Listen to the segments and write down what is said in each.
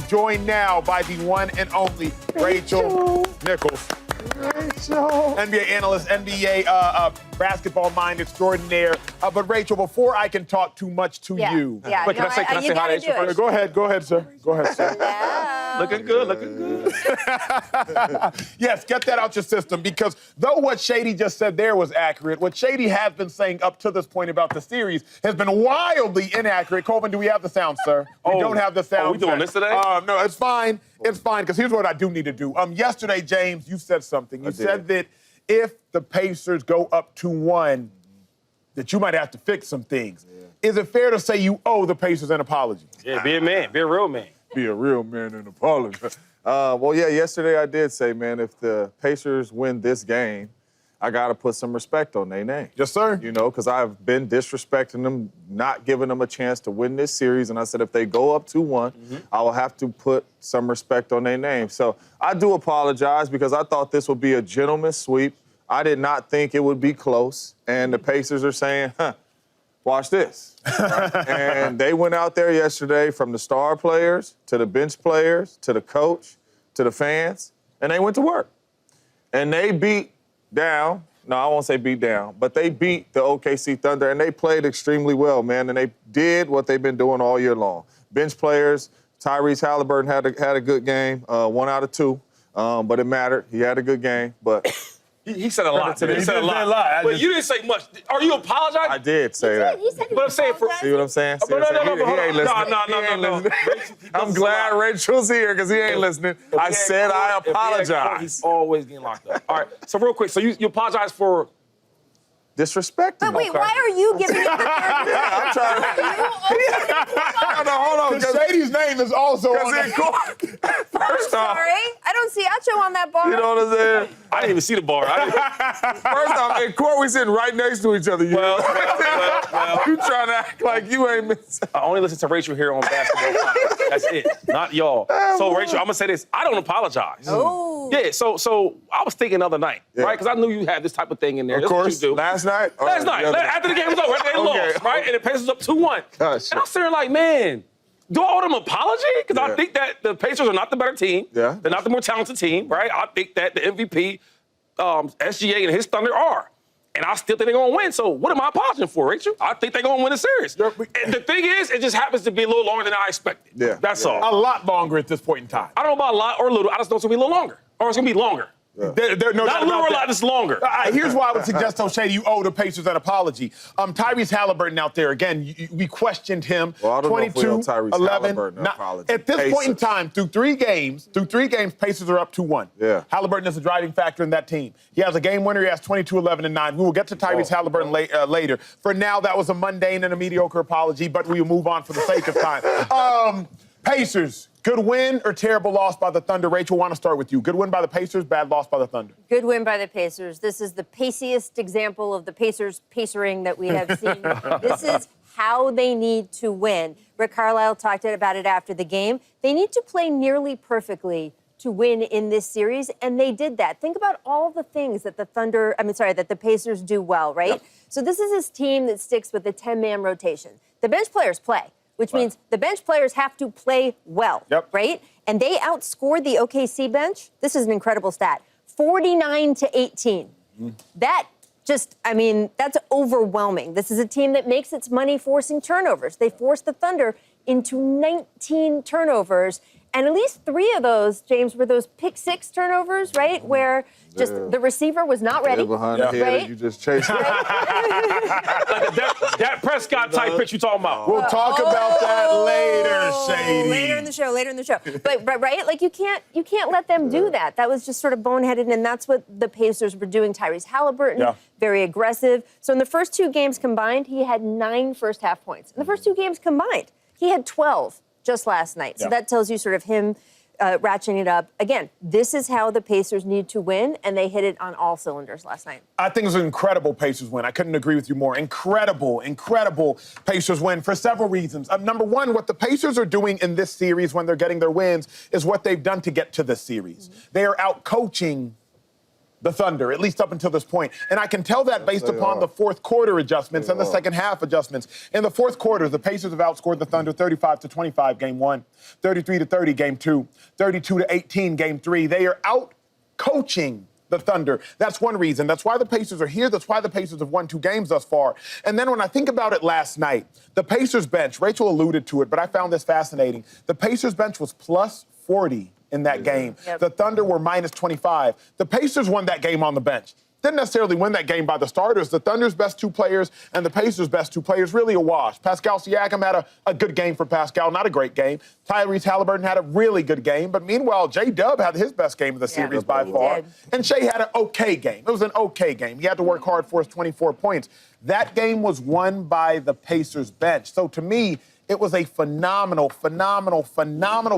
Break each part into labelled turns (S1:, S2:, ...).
S1: joined now by the one and only Rachel Nichols. NBA analyst, NBA basketball mind extraordinaire. But Rachel, before I can talk too much to you.
S2: Yeah,
S3: Wait, can I say hi to Rachel first?
S1: Go ahead, sir. Go ahead, sir.
S2: Yeah.
S3: Looking good.
S1: Yes, get that out your system, because though what Shady just said there was accurate, what Shady has been saying up to this point about the series has been wildly inaccurate. Colvin, do we have the sound, sir? We don't have the sound.
S3: Oh, we doing this today?
S1: No, it's fine. It's fine, because here's what I do need to do. Yesterday, James, you said something. You said that if the Pacers go up 2-1, that you might have to fix some things. Yeah. Is it fair to say you owe the Pacers an apology?
S3: Yeah, be a man. Be a real man.
S1: Be a real man and apologize.
S4: Well, yeah, yesterday I did say, man, if the Pacers win this game, I got to put some respect on their name.
S1: Yes, sir.
S4: You know, because I've been disrespecting them, not giving them a chance to win this series. And I said, if they go up 2-1, I will have to put some respect on their name. So I do apologize, because I thought this would be a gentleman's sweep. I did not think it would be close. And the Pacers are saying, watch this. Right? And they went out there yesterday, from the star players to the bench players to the coach to the fans, and they went to work. And they beat down, no, I won't say beat down, but they beat the OKC Thunder, and they played extremely well, man, and they did what they've been doing all year long. Bench players, Tyrese Halliburton had a good game, 1 out of 2, but it mattered. He had a good game, but...
S3: He said a lot.
S1: He said a lot.
S3: But you didn't say much. Are you apologizing?
S4: I did say that.
S2: He said he
S3: But I'm saying for...
S4: See what I'm saying? See
S3: No,
S4: what I'm saying?
S3: no,
S4: He ain't listening.
S3: no.
S4: I'm glad Rachel's here, because he ain't listening. I said I apologize.
S3: He's always getting locked up. All right, so real quick, so you apologize for...
S4: Disrespecting.
S2: But wait, why are you giving it the
S4: I'm trying to... hold on.
S1: Because Shady's name is also on
S4: Because
S1: it.
S4: first off,
S2: Sorry, I don't see Acho on that bar.
S4: you know what I'm saying?
S3: I didn't even see the bar.
S4: First off, in court, we sitting right next to each other.
S3: Well.
S4: You trying to act like you ain't missing.
S3: I only listen to Rachel here on Basketball Podcast. That's it, not y'all. So, Rachel, I'm going to say this. I don't apologize.
S2: Oh.
S3: Yeah, so I was thinking the other night, right? Because I knew you had this type of thing in there.
S4: Of
S3: That's
S4: course.
S3: what you do.
S4: Last night?
S3: Last night, after the game was over, they lost, right? And the Pacers up 2-1.
S4: Gosh.
S3: And I'm sitting there like, man, do I owe them an apology? Because I
S4: Yeah.
S3: think that the Pacers are not the better team.
S4: Yeah.
S3: They're not the more talented team, right? I think that the MVP, SGA and his Thunder are. And I still think they're going to win. So what am I apologizing for, Rachel? I think they're going to win the series. And the thing is, it just happens to be a little longer than I expected.
S4: Yeah.
S3: That's all.
S1: A lot longer at this point in time.
S3: I don't know about a lot or a little. I just know it's going to be a little longer. Or it's going to be longer.
S1: No
S3: Not
S1: doubt
S3: a little
S1: about
S3: or a
S1: that.
S3: lot, it's longer.
S1: Here's why I would suggest, Shady, you owe the Pacers an apology. Tyrese Halliburton out there, again, we questioned him.
S4: Well, I don't know if we
S1: 22,
S4: owe Tyrese
S1: 11.
S4: Halliburton an apology.
S1: At this point in
S4: Pacers.
S1: time, through three games, Pacers are up 2-1.
S4: Yeah.
S1: Halliburton is a driving factor in that team. He has a game winner. He has 22, 11, and 9. We will get to Tyrese Halliburton later. For now, that was a mundane and a mediocre apology, but we will move on for the sake of time. Pacers. Good win or terrible loss by the Thunder? Rachel, want to start with you. Good win by the Pacers, bad loss by the Thunder.
S2: Good win by the Pacers. This is the paciest example of the Pacers pacering that we have seen. This is how they need to win. Rick Carlisle talked about it after the game. They need to play nearly perfectly to win in this series, and they did that. Think about all the things that that the Pacers do well, right? Yep. So this is this team that sticks with the 10-man rotation. The bench players play, which means the bench players have to play well, right? And they outscored the OKC bench. This is an incredible stat, 49-18. That just, that's overwhelming. This is a team that makes its money forcing turnovers. They forced the Thunder into 19 turnovers. And at least 3 of those, James, were those pick 6 turnovers, right? Where just the receiver was not ready.
S4: Behind the head,
S2: right?
S4: you just chased it.
S3: Like that Prescott type pitch you talking about.
S1: We'll talk about that later, Shady.
S2: Later in the show. But right, like you can't let them do that. That was just sort of boneheaded, and that's what the Pacers were doing. Tyrese Halliburton, very aggressive. So in the first 2 games combined, he had 9 first-half points. In the first 2 games combined, he had 12 just last night. So that tells you sort of him ratcheting it up. Again, this is how the Pacers need to win, and they hit it on all cylinders last night.
S1: I think it was an incredible Pacers win. I couldn't agree with you more. Incredible Pacers win for several reasons. Number one, what the Pacers are doing in this series when they're getting their wins is what they've done to get to this series. They are out-coaching the Thunder, at least up until this point. And I can tell that based upon the fourth quarter adjustments and the second half adjustments. In the fourth quarter, the Pacers have outscored the Thunder 35-25 game 1, 33-30 game 2, 32-18 game 3. They are out coaching the Thunder. That's one reason. That's why the Pacers are here. That's why the Pacers have won 2 games thus far. And then when I think about it last night, the Pacers bench, Rachel alluded to it, but I found this fascinating. The Pacers bench was plus 40 in that game.
S2: Yep.
S1: The Thunder were minus 25. The Pacers won that game on the bench. Didn't necessarily win that game by the starters. The Thunder's best 2 players and the Pacers' best 2 players really a wash. Pascal Siakam had a good game for Pascal, not a great game. Tyrese Halliburton had a really good game. But meanwhile, J-Dub had his best game of the series by far. And Shea had an okay game. It was an okay game. He had to work hard for his 24 points. That game was won by the Pacers' bench. So to me, it was a phenomenal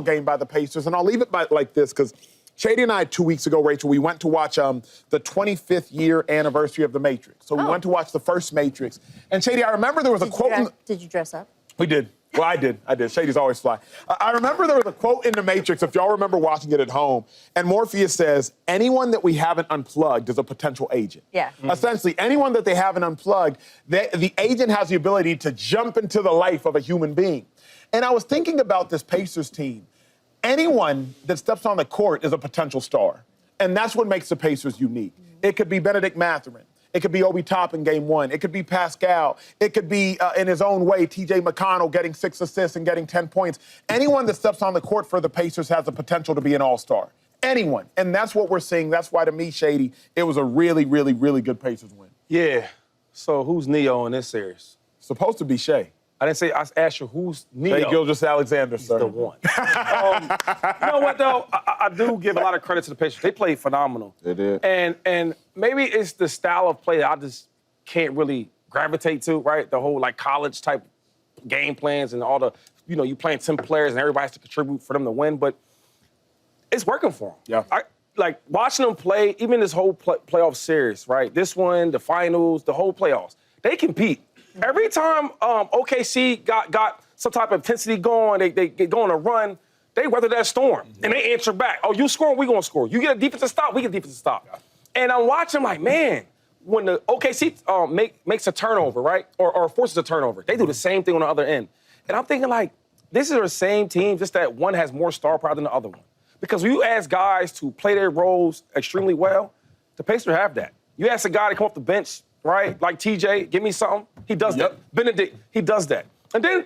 S1: game by the Pacers. And I'll leave it like this, because Shady and I, 2 weeks ago, Rachel, we went to watch the 25th year anniversary of The Matrix. So we went to watch the first Matrix. And Shady, I remember there was a quote.
S2: Did you dress up?
S1: We did. Well, I did. Shady's always fly. I remember there was a quote in The Matrix, if y'all remember watching it at home, and Morpheus says, anyone that we haven't unplugged is a potential agent.
S2: Yeah.
S1: Essentially, anyone that they haven't unplugged, the agent has the ability to jump into the life of a human being. And I was thinking about this Pacers team. Anyone that steps on the court is a potential star. And that's what makes the Pacers unique. It could be Benedict Mathurin. It could be Obi Toppin game 1. It could be Pascal. It could be, in his own way, T.J. McConnell getting 6 assists and getting 10 points. Anyone that steps on the court for the Pacers has the potential to be an all-star. Anyone. And that's what we're seeing. That's why, to me, Shady, it was a really good Pacers win.
S3: Yeah. So who's Neo in this series?
S1: Supposed to be Shea.
S3: I didn't say, I asked you who's Neo.
S1: Shea Gilgeous-Alexander, sir.
S3: The one. You know what, though? I do give a lot of credit to the Pacers. They played phenomenal.
S4: They did.
S3: And maybe it's the style of play that I just can't really gravitate to, right? The whole, like, college-type game plans and all the, you playing 10 players and everybody has to contribute for them to win. But it's working for them.
S1: Yeah.
S3: Like, watching them play, even this whole playoff series, right? This one, the finals, the whole playoffs, they compete. Every time OKC got some type of intensity going, they go on a run, they weather that storm. And they answer back. Oh, you scoring, we gonna score. You get a defensive stop, we get a defensive stop. And I'm watching like, man, when the OKC makes a turnover, right? Or forces a turnover, they do the same thing on the other end. And I'm thinking like, this is the same team, just that one has more star power than the other one. Because when you ask guys to play their roles extremely well, the Pacers have that. You ask a guy to come off the bench, right? Like TJ, give me something. He does that. Benedict, he does that. And then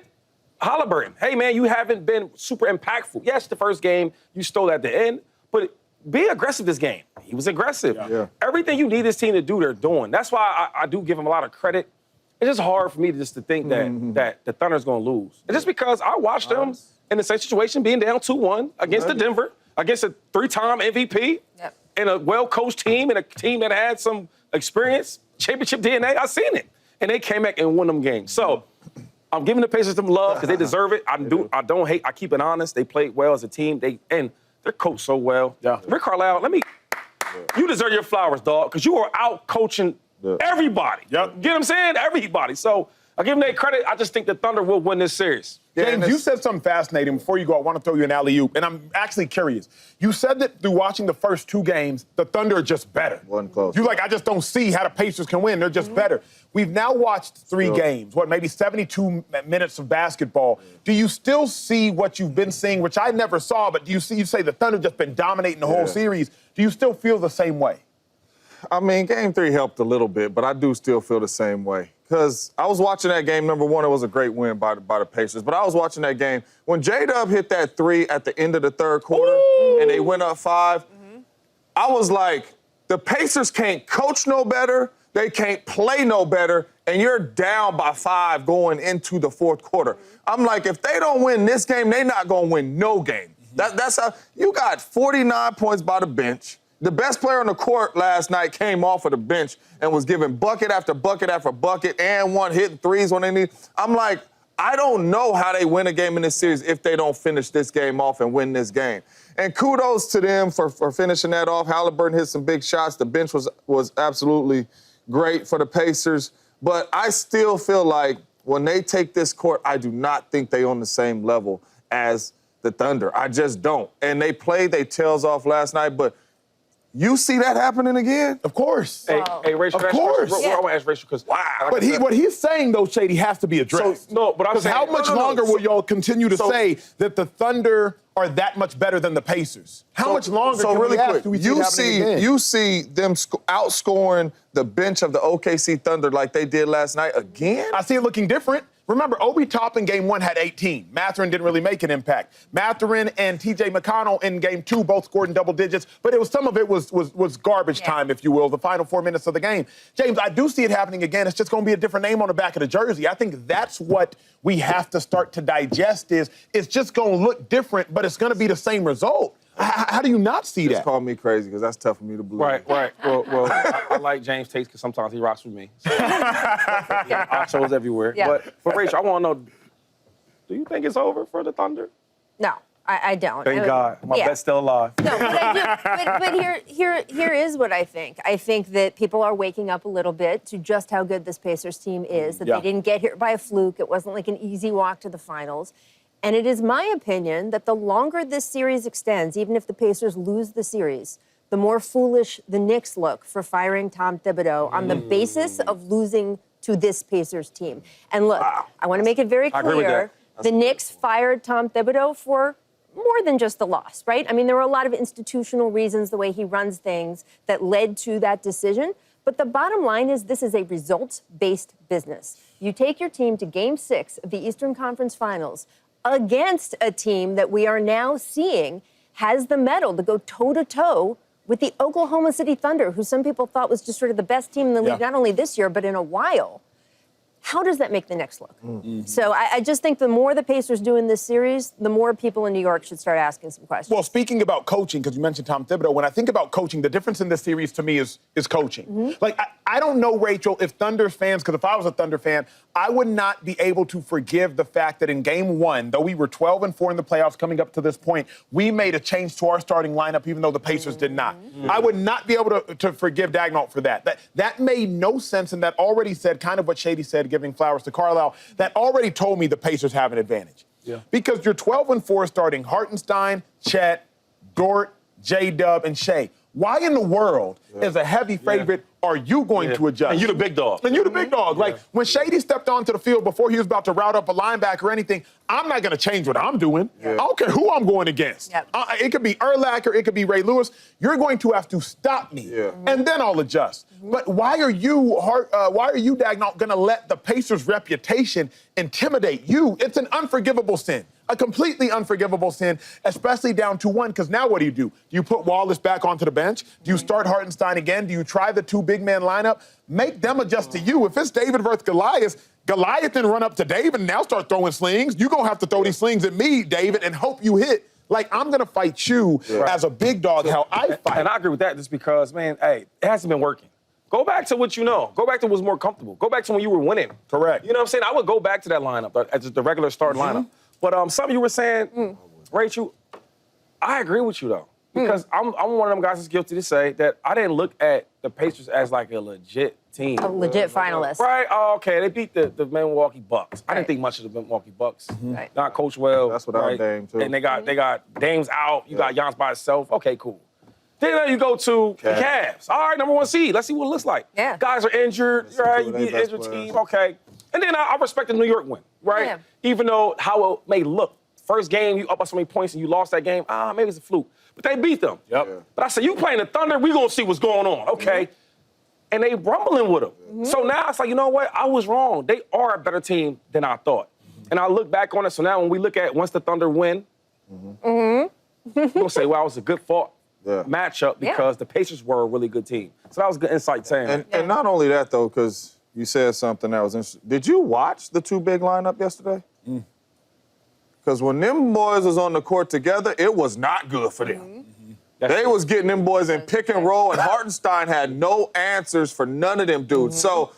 S3: Halliburton, hey, man, you haven't been super impactful. Yes, the first game, you stole at the end, but be aggressive this game. He was aggressive.
S4: Yeah.
S3: Everything you need this team to do, they're doing. That's why I do give him a lot of credit. It's just hard for me to think that the Thunder's going to lose. It's just because I watched them in the same situation, being down 2-1 against the Denver, against a 3-time MVP, and a well-coached team, and a team that had some experience, championship DNA. I seen it. And they came back and won them games. So I'm giving the Pacers some love because they deserve it. I don't hate. I keep it honest. They played well as a team. And they're coached so well.
S1: Yeah.
S3: Rick Carlisle, you deserve your flowers, dog, because you are out coaching everybody.
S1: Yep.
S3: You get what I'm saying? Everybody. So I give them that credit. I just think the Thunder will win this series.
S1: James, you said something fascinating. Before you go, I want to throw you an alley-oop, and I'm actually curious. You said that through watching the first 2 games, the Thunder are just better.
S4: One close.
S1: You I just don't see how the Pacers can win. They're just better. We've now watched 3 games, maybe 72 minutes of basketball. Do you still see what you've been seeing, which I never saw, but you say the Thunder just been dominating the whole series. Do you still feel the same way?
S4: I mean, Game 3 helped a little bit, but I do still feel the same way. Because I was watching that game, number one, it was a great win by the Pacers. But I was watching that game. When J-Dub hit that 3 at the end of the third quarter and they went up 5, I was like, the Pacers can't coach no better, they can't play no better, and you're down by 5 going into the fourth quarter. I'm like, if they don't win this game, they're not going to win no game. That's how you got 49 points by the bench. The best player on the court last night came off of the bench and was giving bucket after bucket after bucket and hitting threes when they need. I'm like, I don't know how they win a game in this series if they don't finish this game off and win this game. And kudos to them for finishing that off. Halliburton hit some big shots. The bench was absolutely great for the Pacers. But I still feel like when they take this court, I do not think they on the same level as the Thunder. I just don't. And they played their tails off last night, but You see that happening again?
S1: Of course.
S3: Hey, Rachel,
S1: Of course.
S3: I want to ask Rachel because
S1: But what he's saying, though, Shady, has to be addressed.
S3: no, but I'm
S1: Because
S3: saying
S1: how much longer will y'all continue to
S3: so-
S1: say that the Thunder are that much better than the Pacers? How much longer can
S4: really
S1: we ask
S4: quick,
S1: do we see it happening again?
S4: you see them outscoring the bench of the OKC Thunder like they did last night again?
S1: I see it looking different. Remember, Obi Toppin game 1 had 18. Mathurin didn't really make an impact. Mathurin and TJ McConnell in game 2 both scored in double digits, but some of it was garbage time, if you will, the final 4 minutes of the game. James, I do see it happening again. It's just going to be a different name on the back of the jersey. I think that's what we have to start to digest is it's just going to look different, but it's going to be the same result. How do you not see that?
S4: Just call me crazy because that's tough for me to believe.
S3: Right. Well, I like James Tate because sometimes he rocks with me. So, Acho's everywhere.
S2: Yeah.
S3: But Rachel, I want to know, do you think it's over for the Thunder?
S2: No, I don't.
S3: Thank God. My bet's still alive.
S2: No, but I do. But here is what I think. I think that people are waking up a little bit to just how good this Pacers team is, that they didn't get here by a fluke. It wasn't like an easy walk to the finals. And it is my opinion that the longer this series extends, even if the Pacers lose the series, the more foolish the Knicks look for firing Tom Thibodeau on the basis of losing to this Pacers team. And look, I want to make it very clear, the Knicks fired Tom Thibodeau for more than just the loss, right? I mean, there were a lot of institutional reasons, the way he runs things, that led to that decision. But the bottom line is this is a results-based business. You take your team to Game 6 of the Eastern Conference Finals against a team that we are now seeing has the mettle to go toe-to-toe with the Oklahoma City Thunder, who some people thought was just sort of the best team in the league, not only this year, but in a while. How does that make the Knicks look? So I just think the more the Pacers do in this series, the more people in New York should start asking some questions.
S1: Well, speaking about coaching, because you mentioned Tom Thibodeau, when I think about coaching, the difference in this series to me is coaching. Like, I don't know, Rachel, if Thunder fans, because if I was a Thunder fan, I would not be able to forgive the fact that in game 1, though we were 12-4 in the playoffs coming up to this point, we made a change to our starting lineup, even though the Pacers did not. I would not be able to forgive Dagnall for that. That made no sense, and that already said kind of what Shady said, giving flowers to Carlisle, that already told me the Pacers have an advantage. Because you're 12-4 starting Hartenstein, Chet, Dort, J-Dub, and Shea. Why in the world, as a heavy favorite, are you going to adjust?
S3: And you're the big dog.
S1: And you're the big dog. Like, when Shady stepped onto the field before he was about to route up a linebacker or anything, I'm not going to change what I'm doing. I don't care who I'm going against. It could be Urlacher, it could be Ray Lewis. You're going to have to stop me, and then I'll adjust. But why are you, Dagnall, going to let the Pacers' reputation intimidate you? It's an unforgivable sin. A completely unforgivable sin, especially down 2-1, because now what do? Do you put Wallace back onto the bench? Do you start Hartenstein again? Do you try the 2 big man lineup? Make them adjust to you. If it's David versus Goliath then run up to David and now start throwing slings. You're going to have to throw these slings at me, David, and hope you hit. Like, I'm going to fight you as a big dog, how I fight.
S3: And I agree with that just because, man, hey, it hasn't been working. Go back to what you know. Go back to what's more comfortable. Go back to when you were winning.
S1: Correct.
S3: You know what I'm saying? I would go back to that lineup, as the regular starting lineup. But something you were saying, Rachel, I agree with you, though. Because I'm one of them guys that's guilty to say that I didn't look at the Pacers as like a legit team.
S2: A legit finalist.
S3: Right? Oh, okay, they beat the Milwaukee Bucks. I didn't think much of the Milwaukee Bucks. Not coached well.
S4: That's without Dame, too.
S3: And they got Dame's out. You got Giannis by himself. Okay, cool. Then you go to the Cavs. All right, number 1 seed. Let's see what it looks like. Guys are injured. Right? You beat an injured team. Okay. And then I respect the New York win, right? Even though how it may look. First game, you up by so many points and you lost that game. Maybe it's a fluke. But they beat them. But I said, you playing the Thunder, we gonna see what's going on. Okay. And they rumbling with them. So now it's like, you know what? I was wrong. They are a better team than I thought. And I look back on it. So now when we look at once the Thunder win, we're gonna say, well, it was a good fought matchup because the Pacers were a really good team. So that was good insight saying.
S4: And not only that, though, because you said something that was interesting. Did you watch the 2 big lineup yesterday? Because when them boys was on the court together, it was not good for them. They was getting them boys in pick and roll, and Hartenstein had no answers for none of them dudes. So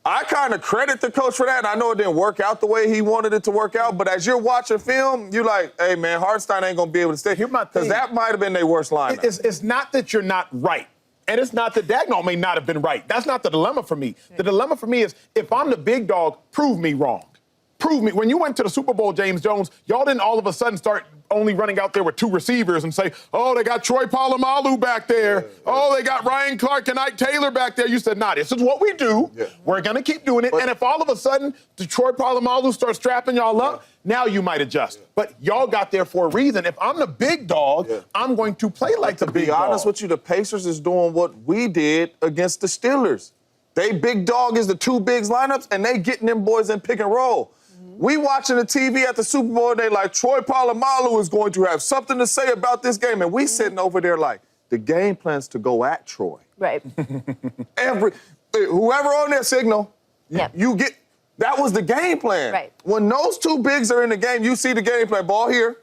S4: I kind of credit the coach for that. And I know it didn't work out the way he wanted it to work out, but as you're watching film, you're like, hey, man, Hartenstein ain't going to be able to stay.
S1: Here's my thing.
S4: Because that might have been their worst lineup.
S1: It's not that you're not right. And it's not that Dagnall may not have been right. That's not the dilemma for me. The dilemma for me is if I'm the big dog, prove me wrong. Prove me. When you went to the Super Bowl, James Jones, y'all didn't all of a sudden start only running out there with 2 receivers and say, oh, they got Troy Polamalu back there. Oh, they got Ryan Clark and Ike Taylor back there. You said, nah, this is what we do. We're going to keep doing it. And if all of a sudden Troy Polamalu starts strapping y'all up, now you might adjust. But y'all got there for a reason. If I'm the big dog, I'm going to play like the big dog.
S4: To be honest with you, the Pacers is doing what we did against the Steelers. They big dog is the 2 bigs lineups, and they getting them boys in pick and roll. We watching the TV at the Super Bowl, and they like, Troy Polamalu is going to have something to say about this game. And we sitting over there like, the game plan's to go at Troy.
S2: Right.
S4: Whoever on their signal, you get, that was the game plan.
S2: Right.
S4: When those 2 bigs are in the game, you see the game plan. Ball here,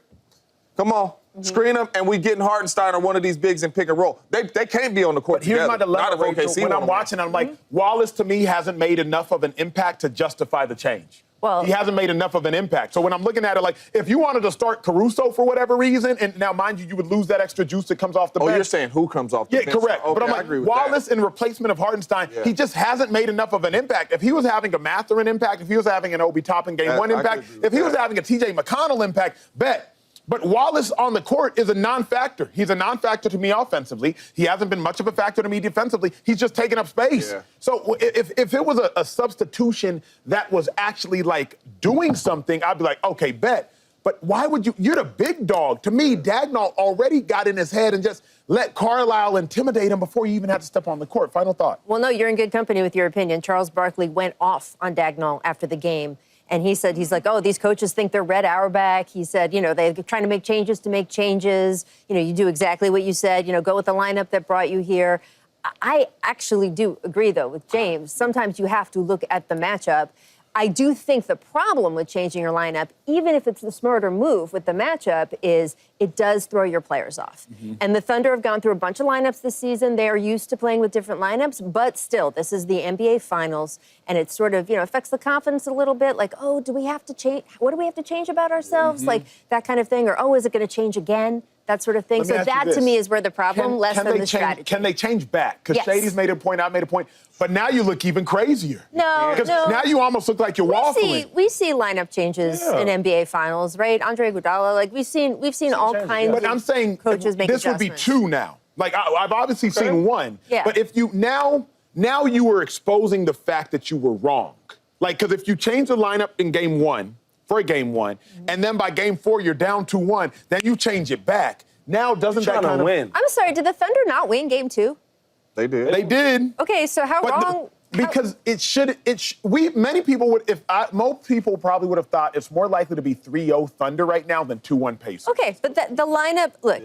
S4: come on. Screen them, and we getting Hartenstein or one of these bigs and pick and roll. They can't be on the court
S1: Here's
S4: together.
S1: my dilemma,
S4: Not if
S1: Rachel.
S4: OKC
S1: When I'm
S4: won.
S1: watching, I'm like, Wallace to me hasn't made enough of an impact to justify the change.
S2: Well,
S1: he hasn't made enough of an impact. So when I'm looking at it, like, if you wanted to start Caruso for whatever reason, and now, mind you, you would lose that extra juice that comes off the bench.
S4: Oh, you're saying who comes off the bench?
S1: Yeah, correct.
S4: Okay,
S1: but I'm
S4: I agree
S1: like,
S4: with
S1: Wallace
S4: that.
S1: in replacement of Hartenstein, he just hasn't made enough of an impact. If he was having a Mathurin impact, if he was having an Obi Toppin game 1 impact, if he was having a TJ McConnell impact, bet. But Wallace on the court is a non-factor. He's a non-factor to me offensively. He hasn't been much of a factor to me defensively. He's just taking up space.
S4: Yeah.
S1: So if it was a substitution that was actually like doing something, I'd be like, okay, bet. But why would you? You're the big dog. To me, Dagnall already got in his head and just let Carlisle intimidate him before you even had to step on the court. Final thought.
S2: Well, no, you're in good company with your opinion. Charles Barkley went off on Dagnall after the game. And he's like, oh, these coaches think they're Red Auerbach. He said, they're trying to make changes to make changes. You do exactly what you said. Go with the lineup that brought you here. I actually do agree, though, with James. Sometimes you have to look at the matchup. I do think the problem with changing your lineup, even if it's the smarter move with the matchup, is it does throw your players off. And the Thunder have gone through a bunch of lineups this season. They are used to playing with different lineups, but still, this is the NBA Finals, and it sort of, affects the confidence a little bit. Like, oh, do we have to change? What do we have to change about ourselves? Like that kind of thing. Or, oh, is it going to change again? That sort of thing. So that, to me, is where the problem, less than the strategy.
S1: Can they change back? Because Shady's made a point, I made a point. But now you look even crazier.
S2: No.
S1: Because now you almost look like you're waffling.
S2: We see lineup changes in NBA Finals, right? Andre Iguodala, like we've seen all kinds
S1: But
S2: of
S1: I'm saying
S2: coaches make
S1: this would be 2 now. Like I've obviously seen 1.
S2: Yeah.
S1: But if you now you were exposing the fact that you were wrong. Like, because if you change the lineup in game 1 for game 1, and then by game 4 you're down 2-1, then you change it back. Now doesn't that kind of
S3: win?
S2: I'm sorry, did the Thunder not win game 2?
S4: They did.
S1: They did.
S2: Okay, so how wrong?
S1: Because many people would, most people probably would have thought it's more likely to be 3-0 Thunder right now than 2-1 Pacers.
S2: Okay, but the lineup, look,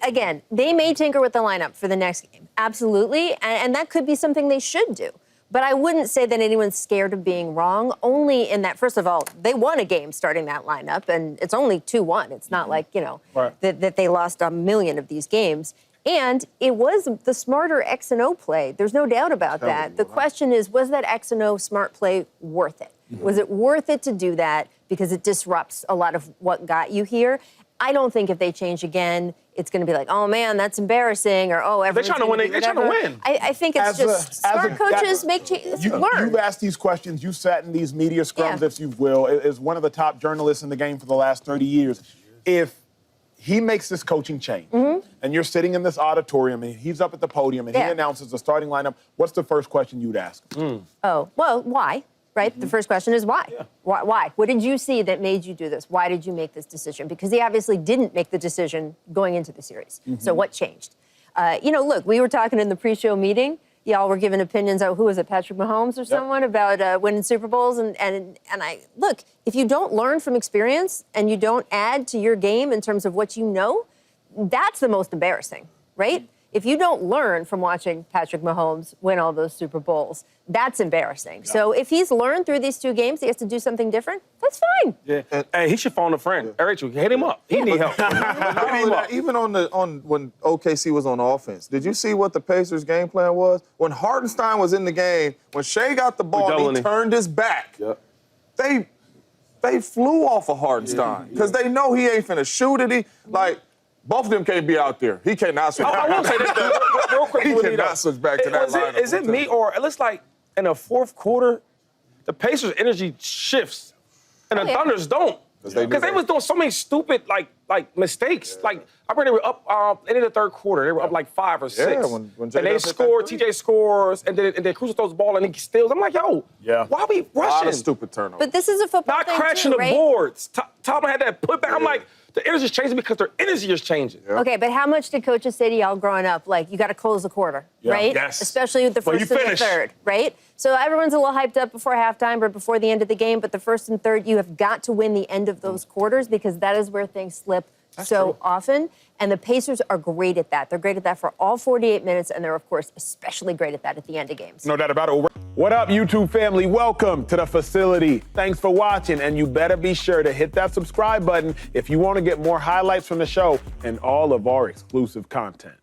S2: again, they may tinker with the lineup for the next game. Absolutely, and that could be something they should do. But I wouldn't say that anyone's scared of being wrong, only in that, first of all, they won a game starting that lineup, and it's only 2-1. It's not like, that they lost a million of these games. And it was the smarter X and O play. There's no doubt about that. The question is, was that X and O smart play worth it? Was it worth it to do that because it disrupts a lot of what got you here? I don't think if they change again, it's going to be like, oh, man, that's embarrassing, or, oh, everyone's
S3: They're trying to win. They're trying to win.
S2: I think it's smart coaches make changes. Learn.
S1: You've asked these questions. You sat in these media scrums, if you will, as one of the top journalists in the game for the last 30 years. If he makes this coaching change, and you're sitting in this auditorium, and he's up at the podium, and he announces the starting lineup, what's the first question you'd ask him?
S2: Oh, well, why? Right? The first question is why? Yeah. Why? What did you see that made you do this? Why did you make this decision? Because he obviously didn't make the decision going into the series. So what changed? Look, we were talking in the pre-show meeting. Y'all were giving opinions on, who was it, Patrick Mahomes or someone, about winning Super Bowls. And I, look, if you don't learn from experience and you don't add to your game in terms of what you know, that's the most embarrassing, right? If you don't learn from watching Patrick Mahomes win all those Super Bowls, that's embarrassing. Yeah. So if he's learned through these 2 games, he has to do something different, that's fine.
S3: Yeah. Hey, he should phone a friend. Hey, Rachel, hit him up. He need help.
S4: Even on when OKC was on offense, did you see what the Pacers' game plan was? When Hartenstein was in the game, when Shea got the ball and he turned his back, they flew off of Hartenstein because they know he ain't finna shoot it. Both of them can't be out there. He cannot switch back.
S3: I will say this real quick.
S4: He cannot switch back to that lineup.
S3: Is it me, or it looks like in the fourth quarter, the Pacers' energy shifts, and the Thunders don't? Because they was doing so many stupid, like mistakes. Like I remember they were up ended the third quarter. They were up like 5 or 6.
S4: when
S3: and
S4: J-Dub
S3: they
S4: hit that
S3: scored.
S4: three.
S3: TJ scores, and then Cruz throws the ball and he steals. I'm like, yo, why are we
S4: A lot
S3: rushing?
S4: of stupid turnovers.
S2: But this is a football
S3: Not
S2: thing
S3: crashing
S2: too,
S3: the
S2: right?
S3: boards. Tomlin had that putback. I'm like, the energy is changing because their energy is changing.
S2: Okay, but how much did coaches say to y'all growing up? Like, you got to close the quarter, right?
S3: Yes.
S2: Especially with the
S3: Well,
S2: first
S3: you
S2: and the
S3: finish.
S2: third, right? So everyone's a little hyped up before halftime or before the end of the game, but the first and third, you have got to win the end of those quarters because that is where things slip so often. And the Pacers are great at that. They're great at that for all 48 minutes, and they're, of course, especially great at that at the end of games.
S1: No doubt about it. What up, YouTube family? Welcome to the facility. Thanks for watching, and you better be sure to hit that subscribe button if you want to get more highlights from the show and all of our exclusive content.